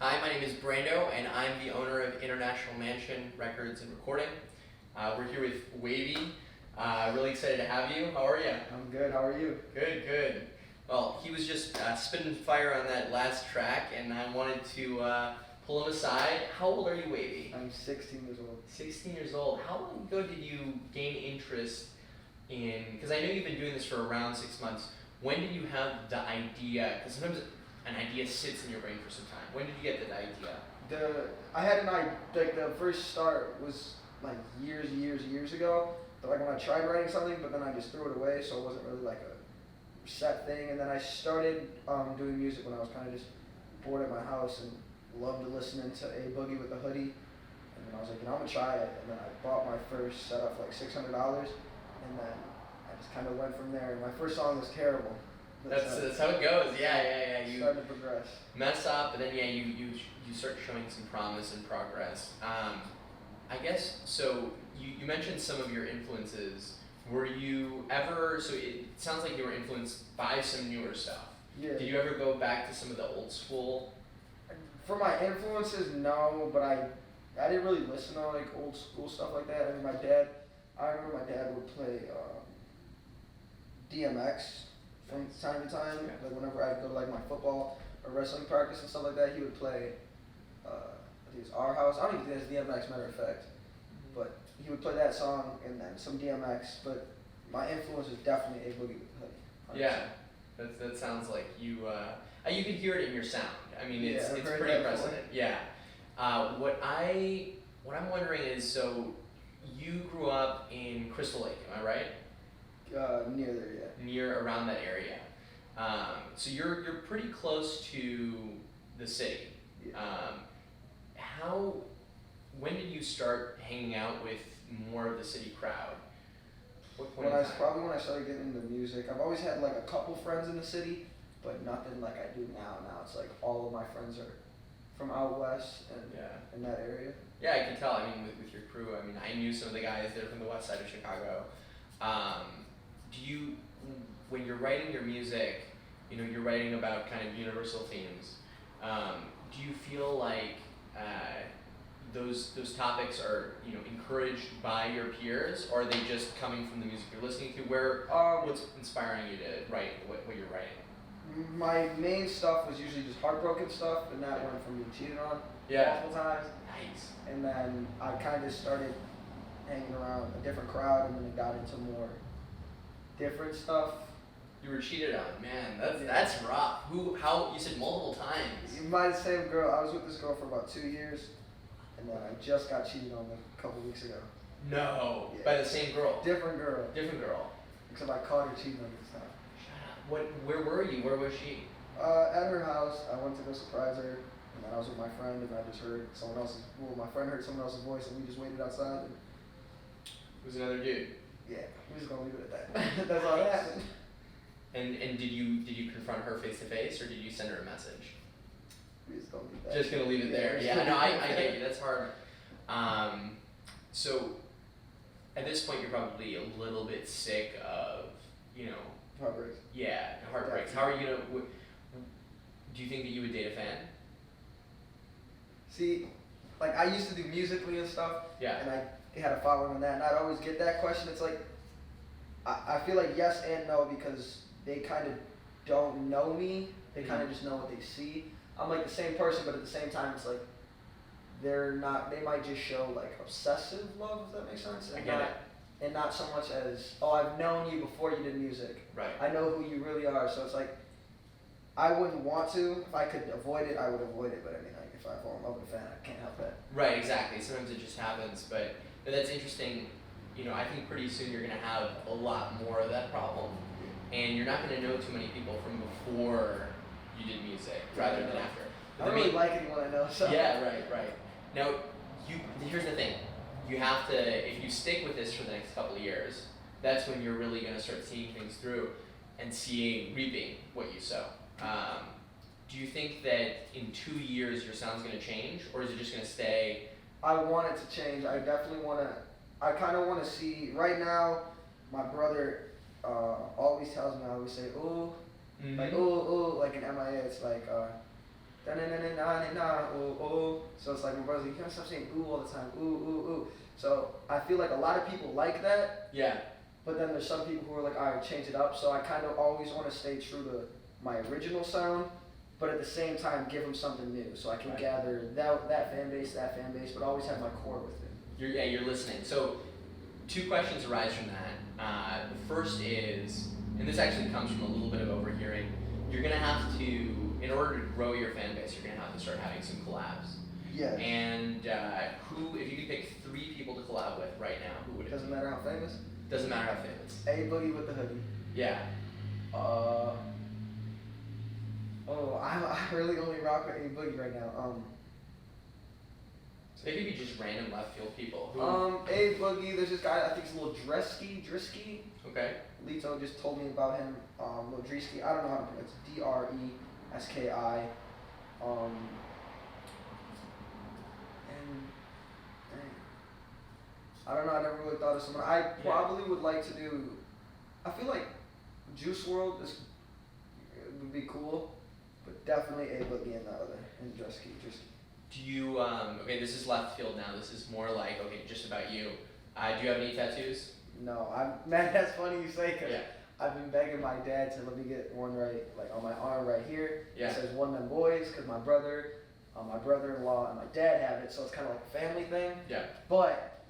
Hi, my name is Brando, and I'm the owner of International Mansion Records and Recording. We're here with Wavy. Really excited to have you. How are you? I'm good. How are you? Good, good. Well, he was just spitting fire on that last track, and I wanted to pull him aside. How old are you, Wavy? I'm 16 years old. 16 years old. How long ago did you gain interest in, because I know you've been doing this for around 6 months. When did you have the idea? Because sometimes an idea sits in your brain for some time. When did you get that idea? I had an idea, like the first start was like years ago. But like when I tried writing something, but then I just threw it away, so it wasn't really like a set thing. And then I started doing music when I was kind of just bored at my house and loved listening to A Boogie with the Hoodie. And then I was like, I'm gonna try it. And then I bought my first setup for like $600, and then I just kind of went from there. And my first song was terrible. That's how it goes. Yeah. You started to progress. Mess up, and then you start showing some promise and progress. I guess so. You mentioned some of your influences. Were you ever? So it sounds like you were influenced by some newer stuff. Yeah. Did you ever go back to some of the old school? For my influences, no, but I didn't really listen to like old school stuff like that. I mean, I remember my dad would play DMX from time to time. Yeah. Like whenever I'd go to like my football or wrestling practice and stuff like that, he would play, I think it's Our House. I don't even think it's DMX, matter of fact. But he would play that song and then some DMX, but my influence is definitely A Boogie with the Hoodie. Yeah, that sounds like you can hear it in your sound. I mean, it's heard pretty that resonant. Yeah. What I'm wondering is, so you grew up in Crystal Lake, am I right? Near there, yeah. Near around that area. So you're pretty close to the city. Yeah. When did you start hanging out with more of the city crowd? What point Probably when I started getting into music. I've always had like a couple friends in the city, but nothing like I do now. Now it's like all of my friends are from out west and in that area. Yeah, I can tell. I mean, with your crew, I mean, I knew some of the guys. They're from the west side of Chicago. When you're writing your music, you're writing about kind of universal themes. Do you feel like those topics are encouraged by your peers, or are they just coming from the music you're listening to? What's inspiring you to write what you're writing? My main stuff was usually just heartbroken stuff, and that went from being cheated on multiple times. Nice. And then I kind of started hanging around a different crowd, and then it got into more different stuff. You were cheated on, man. That's rough. How? You said multiple times. My same girl. I was with this girl for about 2 years, and then I just got cheated on a couple weeks ago. No, yeah. By the same girl. Different girl. Different girl. Except I caught her cheating on me this time. Shut up. Where were you? Where was she? At her house. I went to go surprise her, and then I was with my friend, and I just heard my friend heard someone else's voice, and we just waited outside. It was another dude. Yeah, we're just gonna leave it at that. That's all that happened. And did you confront her face to face, or did you send her a message? We just gonna leave that. Just gonna leave it there. Yeah, no, I get you. That's hard. So at this point, you're probably a little bit sick of heartbreaks. Yeah, heartbreaks. How are you gonna? Do you think that you would date a fan? See, like I used to do musically and stuff. Yeah. And I had a following on that, and I'd always get that question. It's like, I feel like yes and no, because they kind of don't know me. They kind of just know what they see. I'm like the same person, but at the same time, it's like they're not. They might just show like obsessive love, if that makes sense. I get it. And not so much as, oh, I've known you before you did music. Right. I know who you really are. So it's like, I wouldn't want to. If I could avoid it, I would avoid it. But I mean, like, if I fall in love with a fan, I can't help that. Right, exactly. Sometimes it just happens, but that's interesting. You know, I think pretty soon you're gonna have a lot more of that problem, and you're not gonna know too many people from before you did music rather than after. I don't really like anyone I know. So. Yeah, right. Now, here's the thing. You have to, if you stick with this for the next couple of years, that's when you're really gonna start seeing things through and reaping what you sow. Do you think that in 2 years your sound's gonna change, or is it just gonna stay? I want it to change. I definitely want to. I kind of want to see. Right now, my brother always tells me. I always say ooh, like ooh, like in MIA. It's like da na na na na na ooh ooh. So it's like my brother's like, you can't stop saying ooh all the time. Ooh ooh ooh. So I feel like a lot of people like that. Yeah. But then there's some people who are like, alright, change it up. So I kind of always want to stay true to my original sound, but at the same time give them something new, so I can gather that fan base, but always have my core with it. You're listening. So 2 questions arise from that. The first is, and this actually comes from a little bit of overhearing, you're gonna have to, in order to grow your fan base, you're gonna have to start having some collabs. Yeah. And who, if you could pick 3 people to collab with right now, who would it Doesn't be? matter how famous. Doesn't matter how famous. A Boogie with the hoodie. Yeah. I really only rock with A Boogie right now. So they could be just random left field people. Who? A Boogie. There's this guy. I think he's a little Drisky. Okay. Lito just told me about him. Little Drisky. I don't know how to pronounce it. Dreski. And I don't know. I never really thought of someone. I probably would like to do. I feel like Juice World would be cool, but definitely A Boogie and the other and Drisky. Do you okay? This is left field now. This is more like just about you. Do you have any tattoos? No, man. That's funny you say, cause Yeah. I've been begging my dad to let me get one right, like on my arm right here. Yeah. It says One Them Boys, cause my brother-in-law, and my dad have it, so it's kind of like a family thing. Yeah. But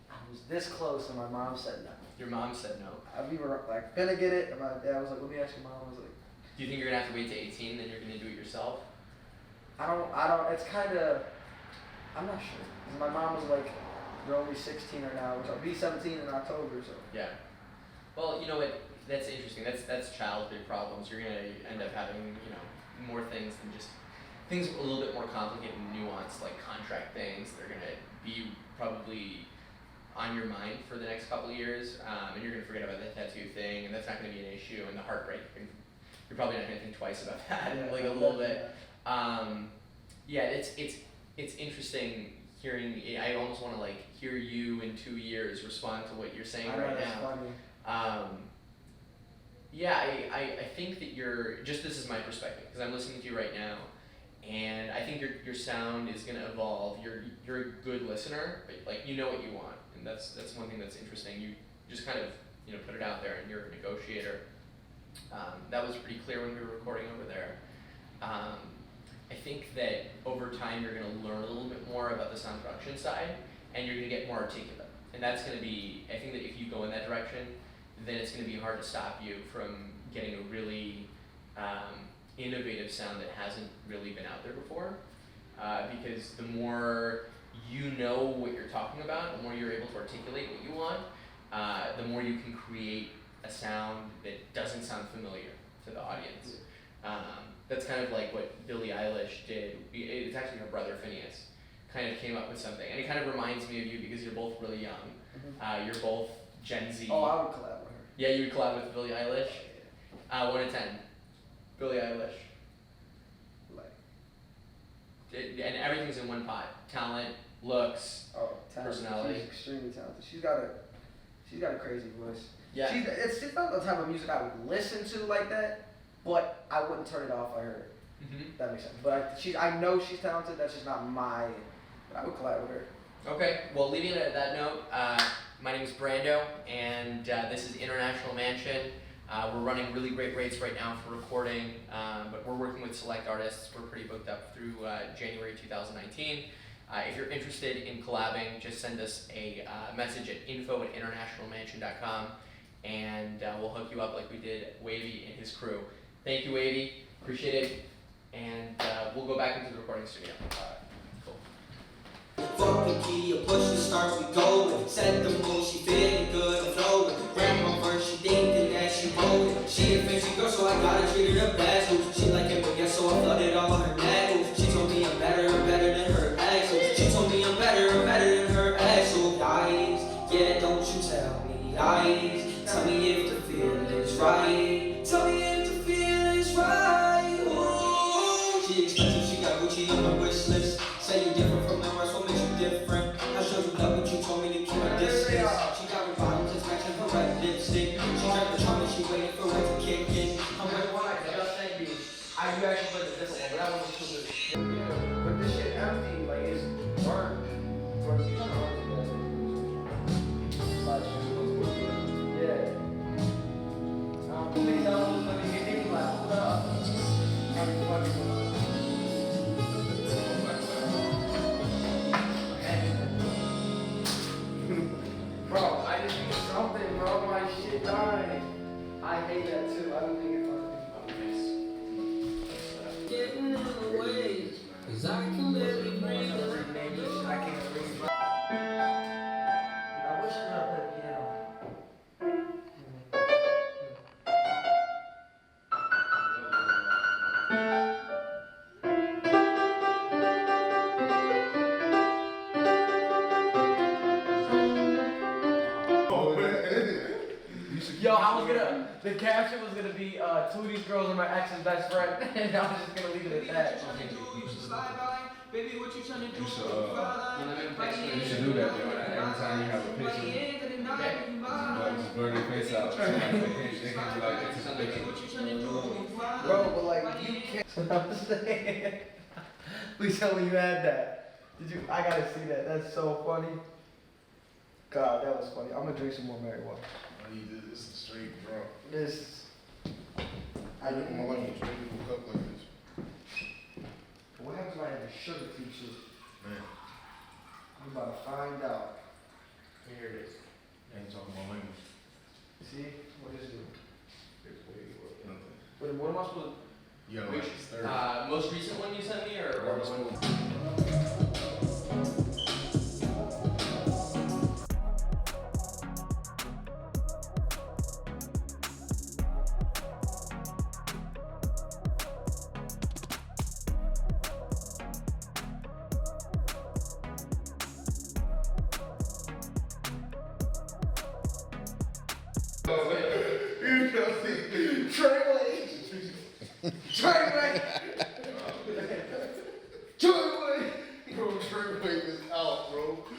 I was this close, and my mom said no. Your mom said no. We were like gonna get it, and my dad was like, "Let me ask your mom." I was like, Do you think you're gonna have to wait to 18, then you're gonna do it yourself? I don't. It's kind of. I'm not sure. 'Cause my mom was like, "You're only 16 right now," which I'll be 17 in October, so. Yeah. Well, you know what? That's interesting. That's childhood problems. You're gonna end up having more things than just things a little bit more complicated and nuanced, like contract things. They're gonna be probably on your mind for the next couple of years, and you're gonna forget about the tattoo thing, and that's not gonna be an issue. And the heartbreak, you're probably not gonna think twice about that, like a little bit. It's interesting hearing. I almost want to like hear you in 2 years respond to what you're saying right now. Funny. I think that this is my perspective, because I'm listening to you right now, and I think your sound is gonna evolve. You're a good listener, but like you know what you want, and that's one thing that's interesting. You just kind of put it out there, and you're a negotiator. That was pretty clear when we were recording over there. I think that over time you're gonna learn a little bit more about the sound production side, and you're gonna get more articulate, and that's gonna be. I think that if you go in that direction, then it's going to be hard to stop you from getting a really innovative sound that hasn't really been out there before. Because the more you know what you're talking about, the more you're able to articulate what you want, the more you can create a sound that doesn't sound familiar to the audience. That's kind of like what Billie Eilish did. It's actually her brother Phineas kind of came up with something, and it kind of reminds me of you because you're both really young. Mm-hmm. You're both Gen Z. Oh, I would collab with her. Yeah, you would collab with Billie Eilish? 1 to 10. Billie Eilish. And everything's in one pot. Talent, looks, personality. She's extremely talented. She's got a crazy voice. Yeah. It's not the type of music I would listen to like that, but I wouldn't turn it off if I heard it. Mm-hmm. That makes sense. But I know she's talented. That's just not my. I would collab with her. Okay. Well, leaving it at that note. My name is Brando, and this is International Mansion. We're running really great rates right now for recording, but we're working with select artists. We're pretty booked up through January 2019. If you're interested in collabing, just send us a message at info@internationalmansion.com, and we'll hook you up like we did Wavy and his crew. Thank you, Wavy. Appreciate it. And we'll go back into the recording studio. Cool. Fuck the key, you push the start, we going. Set the mood, she feeling good, I'm flowing. Grandma first, she thinking that she rolling. She a fancy girl, so I gotta treat her the best. She like it, but yeah, so I flooded all her naggles. She told me I'm better than her ex. She told me I'm better than her ex. So lies, yeah, don't you tell me lies. Tell me if the feeling's right. Tell me if the feeling's right. Ooh. She expensive, she got Gucci on my wish list. Say you different from the rest, what makes you different? I showed you love, but you told me to keep my distance. She got her bottom just matching her red lipstick. She grabbed the trauma, she waiting for it to kick in. I'm like, why? Thank you. You actually played the different one, but that one was too good. Yeah, but this shit empty, like it's burnt. From you trying to run together. Yeah. Too many dollars, let me get in, like, hold up. Bro, I just need something, bro. My shit died. I hate that too. I don't think it's funny. Getting in the way, 'cause I can barely breathe. I can't breathe. I wish I could play piano. Yo, I was gonna, the caption was gonna be, two of these girls are my ex's best friend, and I was just gonna leave it at that. Baby, what you trying to do? You should do that, yo. Every time you have a picture, like just blur their face out. So like, they can be like, it's a picture. Bro, but like, you can't. That's what I'm saying. Please tell me you had that. Did you? I gotta see that. That's so funny. God, that was funny. I'm gonna drink some more Mary water. I need this. It's a straight drunk. This. I look at my life and straight little cup like this. What happens when I have a sugar teacher? Man, I'm about to find out. Here it is. I ain't talking about language. See? What is it? Nothing. What am I supposed to? You gotta like stir it. Most recent one you sent me, or Or the it's one? cool. Trey